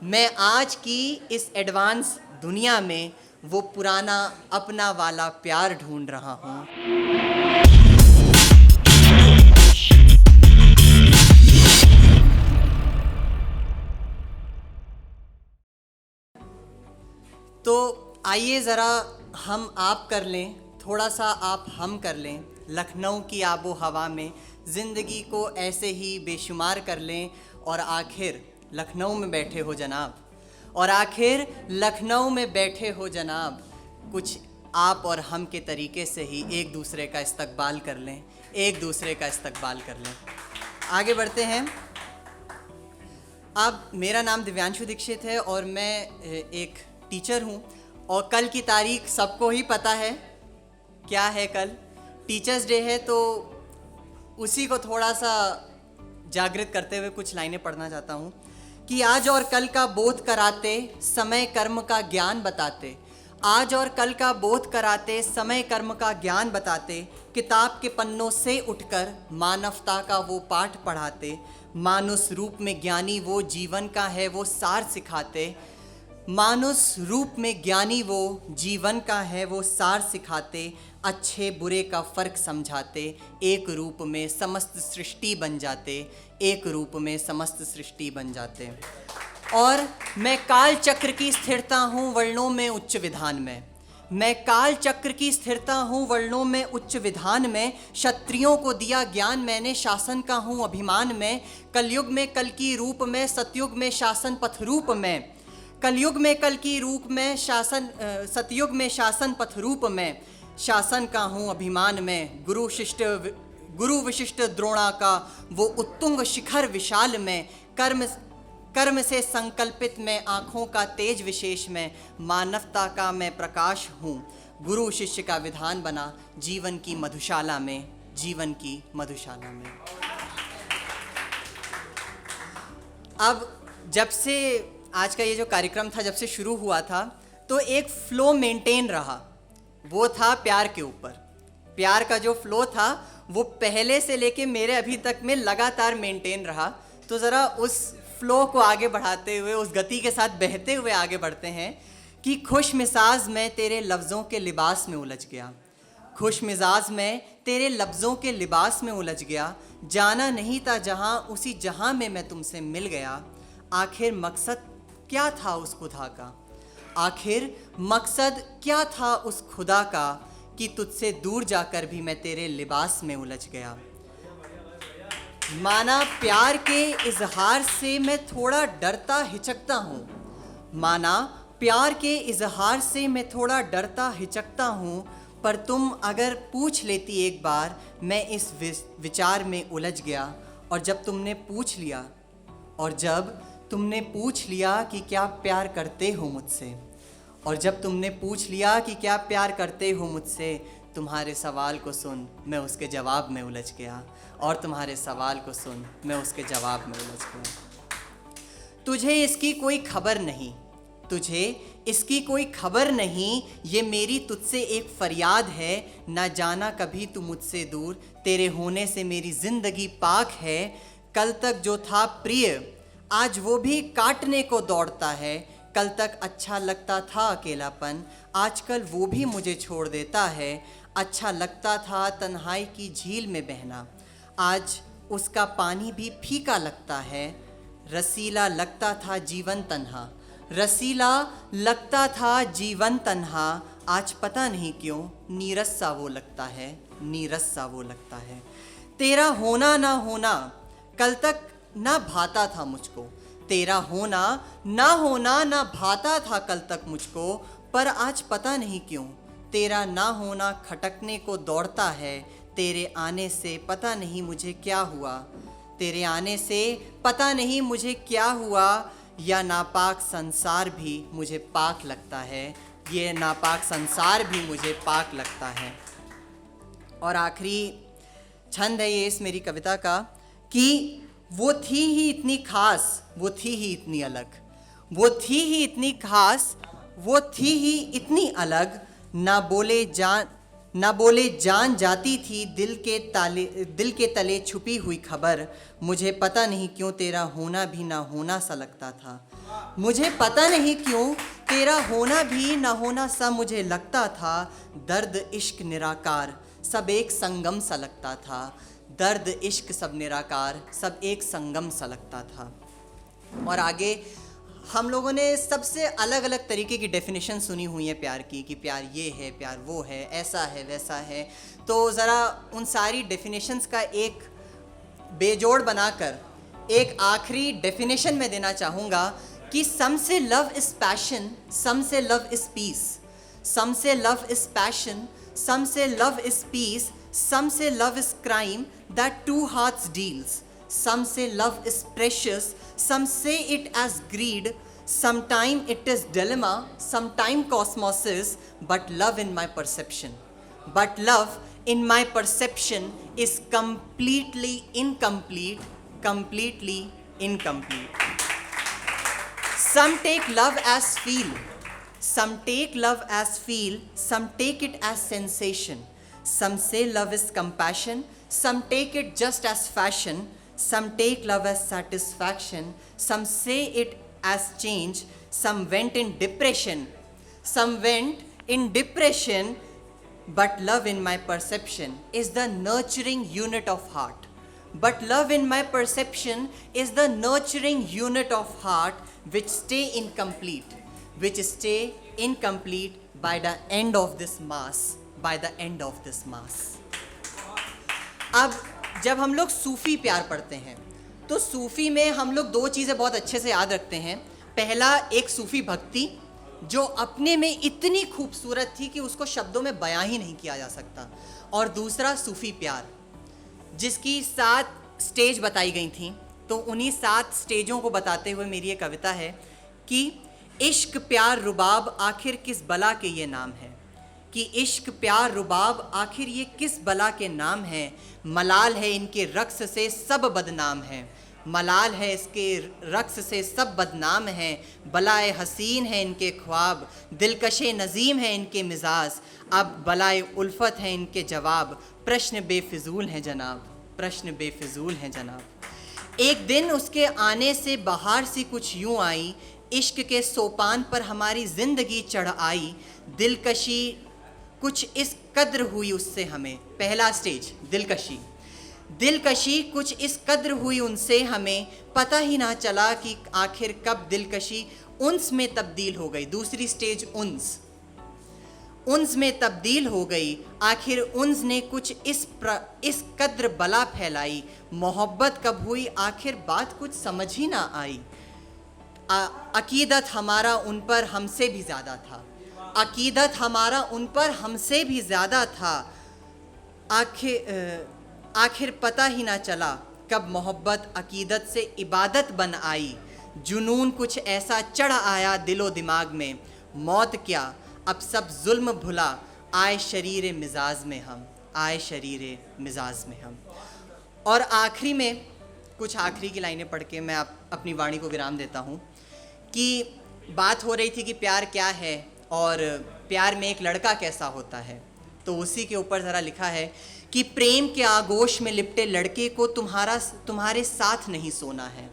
मैं आज की इस एडवांस दुनिया में वो पुराना अपना वाला प्यार ढूंढ रहा हूँ। तो आइए ज़रा हम आप कर लें, थोड़ा सा आप हम कर लें। लखनऊ की आबो हवा में ज़िंदगी को ऐसे ही बेशुमार कर लें। और आखिर लखनऊ में बैठे हो जनाब, और आखिर लखनऊ में बैठे हो जनाब, कुछ आप और हम के तरीके से ही एक दूसरे का इस्तकबाल कर लें, एक दूसरे का इस्तकबाल कर लें। आगे बढ़ते हैं। अब मेरा नाम दिव्यांशु दीक्षित है और मैं एक टीचर हूँ। और कल की तारीख सबको ही पता है, क्या है कल? टीचर्स डे है। तो उसी को थोड़ा सा जागृत करते हुए कुछ लाइनें पढ़ना चाहता हूँ कि आज और कल का बोध कराते, समय कर्म का ज्ञान बताते। आज और कल का बोध कराते, समय कर्म का ज्ञान बताते। किताब के पन्नों से उठकर मानवता का वो पाठ पढ़ाते। मानुष रूप में ज्ञानी वो जीवन का है वो सार सिखाते। मानुष रूप में ज्ञानी वो जीवन का है वो सार सिखाते। अच्छे बुरे का फ़र्क समझाते, एक रूप में समस्त सृष्टि बन जाते, एक रूप में समस्त सृष्टि बन जाते। और मैं काल चक्र की स्थिरता हूँ वर्णों में उच्च विधान में। मैं काल चक्र की स्थिरता हूँ वर्णों में उच्च विधान में। क्षत्रियों को दिया ज्ञान मैंने, शासन का हूँ अभिमान में। कलयुग में कल की रूप में, सतयुग में शासन पथ रूप में। कलयुग में कल की रूप में शासन, सतयुग में शासन पथ रूप में। शासन का हूँ अभिमान में। गुरु विशिष्ट द्रोणा का वो उत्तुंग शिखर विशाल में। कर्म से संकल्पित मैं आँखों का तेज विशेष में। मानवता का मैं प्रकाश हूँ, गुरु शिष्य का विधान बना जीवन की मधुशाला में, जीवन की मधुशाला में। अब जब से आज का ये जो कार्यक्रम था, जब से शुरू हुआ था, तो एक फ़्लो मेंटेन रहा। वो था प्यार के ऊपर। प्यार का जो फ़्लो था वो पहले से लेके मेरे अभी तक में लगातार मेंटेन रहा। तो ज़रा उस फ़्लो को आगे बढ़ाते हुए, उस गति के साथ बहते हुए आगे बढ़ते हैं कि खुश मिजाज में तेरे लफ्ज़ों के लिबास में उलझ गया। खुश मिजाज में तेरे लफ्ज़ों के लिबास में उलझ गया। जाना नहीं था जहाँ, उसी जहाँ में मैं तुमसे मिल गया। आखिर मकसद क्या था उस खुदा का? आखिर मकसद क्या था उस खुदा का कि तुझसे दूर जाकर भी मैं तेरे लिबास में उलझ गया। माना प्यार के इजहार से मैं थोड़ा डरता हिचकता हूँ। माना प्यार के इजहार से मैं थोड़ा डरता हिचकता हूँ। पर तुम अगर पूछ लेती एक बार, मैं इस विचार में उलझ गया। और जब तुमने पूछ लिया कि क्या प्यार करते हो मुझसे, और जब तुमने पूछ लिया कि क्या प्यार करते हो मुझसे, तुम्हारे सवाल को सुन मैं उसके जवाब में उलझ गया। और तुम्हारे सवाल को सुन मैं उसके जवाब में उलझ गया। तुझे इसकी कोई खबर नहीं, तुझे इसकी कोई खबर नहीं, ये मेरी तुझसे एक फरियाद है। ना जाना कभी तू मुझसे दूर, तेरे होने से मेरी ज़िंदगी पाक है। कल तक जो था प्रिय आज वो भी काटने को दौड़ता है। कल तक अच्छा लगता था अकेलापन, आजकल वो भी मुझे छोड़ देता है। अच्छा लगता था तन्हाई की झील में बहना, आज उसका पानी भी फीका लगता है। रसीला लगता था जीवन तन्हा, रसीला लगता था जीवन तन्हा। आज पता नहीं क्यों नीरस सा वो लगता है, नीरस सा वो लगता है। तेरा होना ना होना कल तक ना भाता था मुझको, तेरा होना ना भाता था कल तक मुझको। पर आज पता नहीं क्यों तेरा ना होना खटकने को दौड़ता है। तेरे आने से पता नहीं मुझे क्या हुआ, तेरे आने से पता नहीं मुझे क्या हुआ। या नापाक संसार भी मुझे पाक लगता है, ये नापाक संसार भी मुझे पाक लगता है। और आखिरी छंद है ये इस मेरी कविता का कि वो थी ही इतनी खास, वो थी ही इतनी अलग, वो थी ही इतनी खास, वो थी ही इतनी अलग। ना बोले जान जाती थी दिल के तले छुपी हुई खबर। मुझे पता नहीं क्यों तेरा होना भी ना होना सा लगता था। मुझे पता नहीं क्यों तेरा होना भी ना होना सा मुझे लगता था। दर्द इश्क निराकार सब एक संगम सा लगता था। दर्द इश्क सब निराकार सब एक संगम सा लगता था। और आगे हम लोगों ने सबसे अलग अलग तरीके की डेफिनेशन सुनी हुई है प्यार की, कि प्यार ये है, प्यार वो है, ऐसा है, वैसा है। तो ज़रा उन सारी डेफिनेशंस का एक बेजोड़ बनाकर एक आखिरी डेफिनेशन मैं देना चाहूँगा कि सम से लव इज़ पैशन, सम से लव इज़ पीस, सम से लव इज़ पैशन, सम से लव इज़ पीस, सम से love is crime that to hearts deals, some say love is precious, some say it as greed, sometime it is dilemma, sometime cosmosis, but love in my perception, but love in my perception is completely incomplete, completely incomplete. Some take love as feel, some take love as feel, some take it as sensation, some say love is compassion, some take it just as fashion, some take love as satisfaction, some say it as change, some went in depression, some went in depression, but love in my perception is the nurturing unit of heart. But love in my perception is the nurturing unit of heart which stay incomplete, which stay incomplete by the end of this mass, by the end of this mass. अब जब हम लोग सूफ़ी प्यार पढ़ते हैं तो सूफ़ी में हम लोग दो चीज़ें बहुत अच्छे से याद रखते हैं। पहला, एक सूफ़ी भक्ति जो अपने में इतनी खूबसूरत थी कि उसको शब्दों में बयां ही नहीं किया जा सकता, और दूसरा सूफ़ी प्यार जिसकी 7 स्टेज बताई गई थी। तो उन्हीं 7 स्टेजों को बताते हुए मेरी ये कविता है कि इश्क प्यार रुबाब आखिर किस बला के ये नाम है, कि इश्क प्यार रुबाब आखिर ये किस बला के नाम है। मलाल है इनके रक्स से सब बदनाम है, मलाल है इसके रक्स से सब बदनाम है। बलाए हसीन है इनके ख्वाब, दिलकशे नज़ीम है इनके मिजाज, अब बलाए उल्फत है इनके जवाब। प्रश्न बेफिजूल हैं जनाब, प्रश्न बेफिजूल हैं जनाब। एक दिन उसके आने से बहार सी कुछ यूँ आई, इश्क के सोपान पर हमारी ज़िंदगी चढ़ आई। दिलकशी कुछ इस कद्र हुई उससे हमें, पहला स्टेज दिलकशी, दिलकशी कुछ इस कद्र हुई उनसे हमें, पता ही ना चला कि आखिर कब दिलकशी उन्स में तब्दील हो गई। दूसरी स्टेज उन्स, उन्स में तब्दील हो गई। आखिर उन्स ने कुछ इस कद्र बला फैलाई, मोहब्बत कब हुई आखिर बात कुछ समझ ही ना आई। अकीदत हमारा उन पर हमसे भी ज़्यादा था, अकीदत हमारा उन पर हमसे भी ज़्यादा था। आखिर पता ही ना चला कब मोहब्बत अकीदत से इबादत बन आई। जुनून कुछ ऐसा चढ़ आया दिलो दिमाग में, मौत क्या अब सब जुल्म भुला, आए शरीर मिजाज में हम, आए शरीर मिजाज में हम। और आखिरी में कुछ आखिरी की लाइनें पढ़ के मैं अपनी वाणी को विराम देता हूँ कि बात हो रही थी कि प्यार क्या है और प्यार में एक लड़का कैसा होता है। तो उसी के ऊपर ज़रा लिखा है कि प्रेम के आगोश में लिपटे लड़के को तुम्हारे साथ नहीं सोना है,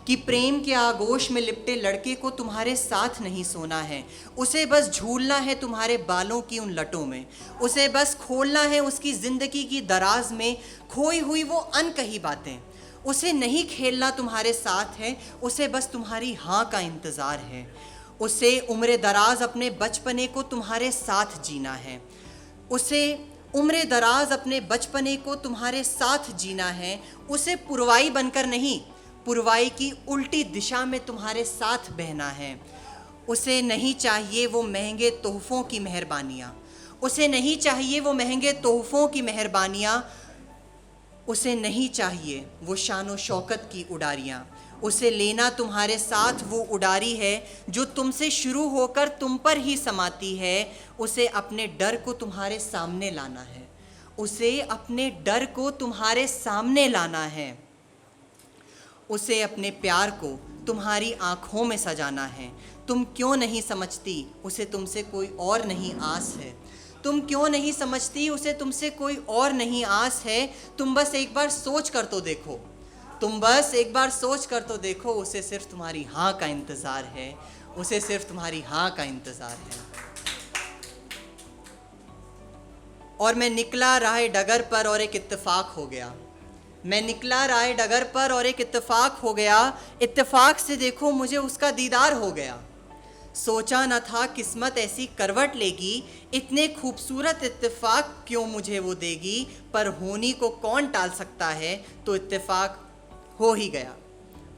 कि प्रेम के आगोश में लिपटे लड़के को तुम्हारे साथ नहीं सोना है। उसे बस झूलना है तुम्हारे बालों की उन लटों में, उसे बस खोलना है उसकी ज़िंदगी की दराज में खोई हुई वो अनकही बातें। उसे नहीं खेलना तुम्हारे साथ है, उसे बस तुम्हारी हाँ का इंतज़ार है। उसे उम्र दराज अपने बचपने को तुम्हारे साथ जीना है, उसे उम्र दराज अपने बचपने को तुम्हारे साथ जीना है। उसे पुरवाई बनकर नहीं, पुरवाई की उल्टी दिशा में तुम्हारे साथ बहना है। उसे नहीं चाहिए वो महंगे तोहफ़ों की मेहरबानियाँ, उसे नहीं चाहिए वो महंगे तोहफ़ों की मेहरबानियाँ। उसे नहीं चाहिए वो शानो शौकत की उडारियाँ, उसे लेना तुम्हारे साथ वो उडारी है जो तुमसे शुरू होकर तुम पर ही समाती है। उसे अपने डर को तुम्हारे सामने लाना है, उसे अपने डर को तुम्हारे सामने लाना है। उसे अपने प्यार को तुम्हारी आँखों में सजाना है। तुम क्यों नहीं समझती उसे तुमसे कोई और नहीं आस है, तुम क्यों नहीं समझती उसे तुमसे कोई और नहीं आस है। तुम बस एक बार सोच कर तो देखो, तुम बस एक बार सोच कर तो देखो, उसे सिर्फ तुम्हारी हाँ का इंतज़ार है, उसे सिर्फ तुम्हारी हाँ का इंतज़ार है। और मैं निकला राह डगर पर और एक इत्तेफाक हो गया, मैं निकला राह डगर पर और एक इत्तेफाक हो गया। इत्तेफाक से देखो मुझे उसका दीदार हो गया। सोचा न था किस्मत ऐसी करवट लेगी, इतने खूबसूरत इत्तेफाक क्यों मुझे वो देगी। पर होनी को कौन टाल सकता है, तो इत्तेफाक हो ही गया।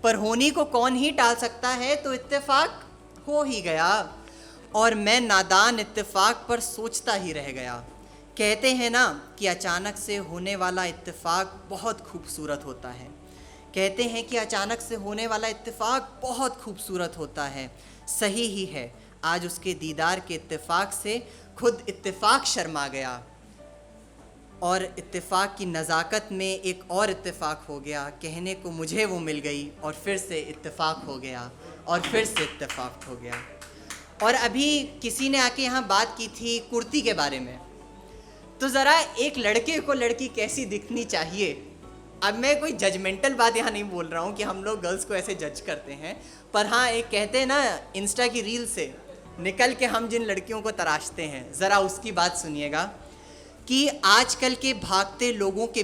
पर होनी को कौन ही टाल सकता है, तो इत्तेफाक हो ही गया। और मैं नादान इत्तेफाक पर सोचता ही रह गया। कहते हैं ना कि अचानक से होने वाला इत्तेफाक बहुत खूबसूरत होता है। कहते हैं कि अचानक से होने वाला इत्तेफाक बहुत खूबसूरत होता है। सही ही है, आज उसके दीदार के इत्तेफाक से खुद इत्तेफाक शर्मा गया। और इत्तेफाक की नज़ाकत में एक और इत्तेफाक हो गया, कहने को मुझे वो मिल गई और फिर से इत्तेफाक हो गया और फिर से इत्तेफाक हो गया। और अभी किसी ने आके यहाँ बात की थी कुर्ती के बारे में, तो ज़रा एक लड़के को लड़की कैसी दिखनी चाहिए। अब मैं कोई जजमेंटल बात यहाँ नहीं बोल रहा हूँ कि हम लोग गर्ल्स को ऐसे जज करते हैं, पर हाँ एक कहते हैं ना इंस्टा की रील से निकल के हम जिन लड़कियों को तराशते हैं, ज़रा उसकी बात सुनिएगा कि आजकल के भागते लोगों के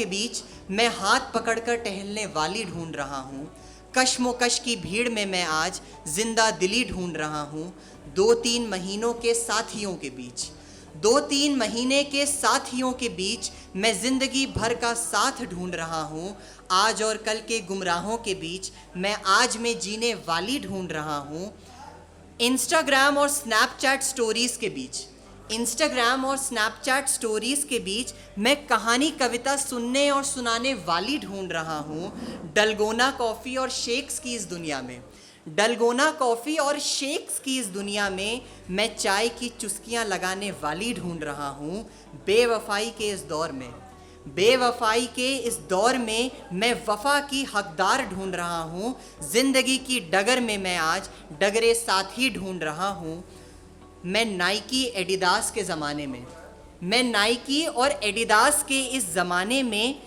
बीच मैं हाथ पकड़कर टहलने वाली ढूंढ रहा हूँ। कश्मोकश की भीड़ में मैं आज जिंदा दिली ढूंढ रहा हूँ। 2-3 महीनों के साथियों के बीच 2-3 महीने के साथियों के बीच मैं ज़िंदगी भर का साथ ढूंढ रहा हूँ। आज और कल के गुमराहों के बीच मैं आज में जीने वाली ढूंढ रहा हूँ। इंस्टाग्राम और स्नैपचैट स्टोरीज़ के बीच मैं कहानी कविता सुनने और सुनाने वाली ढूंढ रहा हूँ। डलगोना कॉफ़ी और शेक्स की इस दुनिया में मैं चाय की चुस्कियाँ लगाने वाली ढूंढ रहा हूँ। बेवफाई के इस दौर में मैं वफ़ा की हकदार ढूंढ रहा हूँ। ज़िंदगी की डगर में मैं आज डगरे साथी ढूंढ रहा हूँ। मैं नाइकी और एडिडास के इस ज़माने में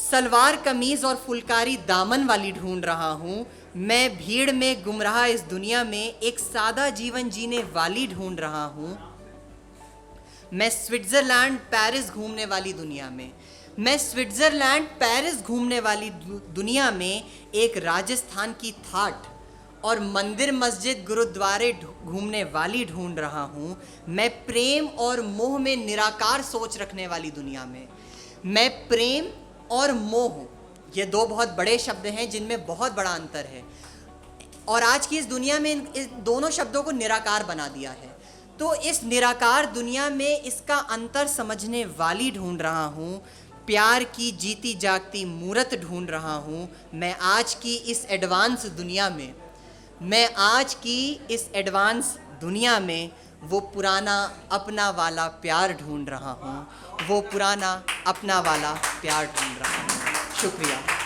सलवार कमीज़ और फुलकारी दामन वाली ढूंढ रहा हूँ। मैं भीड़ में गुमराह इस दुनिया में एक सादा जीवन जीने वाली ढूंढ रहा हूँ। मैं स्विट्ज़रलैंड पेरिस घूमने वाली दुनिया में एक राजस्थान की थाट और मंदिर मस्जिद गुरुद्वारे घूमने वाली ढूंढ रहा हूँ। मैं प्रेम और मोह में निराकार सोच रखने वाली दुनिया में, मैं प्रेम और मोह, ये 2 बहुत बड़े शब्द हैं जिनमें बहुत बड़ा अंतर है, और आज की इस दुनिया में इन दोनों शब्दों को निराकार बना दिया है। तो इस निराकार दुनिया में इसका अंतर समझने वाली ढूंढ रहा हूँ। प्यार की जीती जागती मूरत ढूंढ रहा हूँ। मैं आज की इस एडवांस दुनिया में वो पुराना अपना वाला प्यार ढूंढ रहा हूँ। शुक्रिया।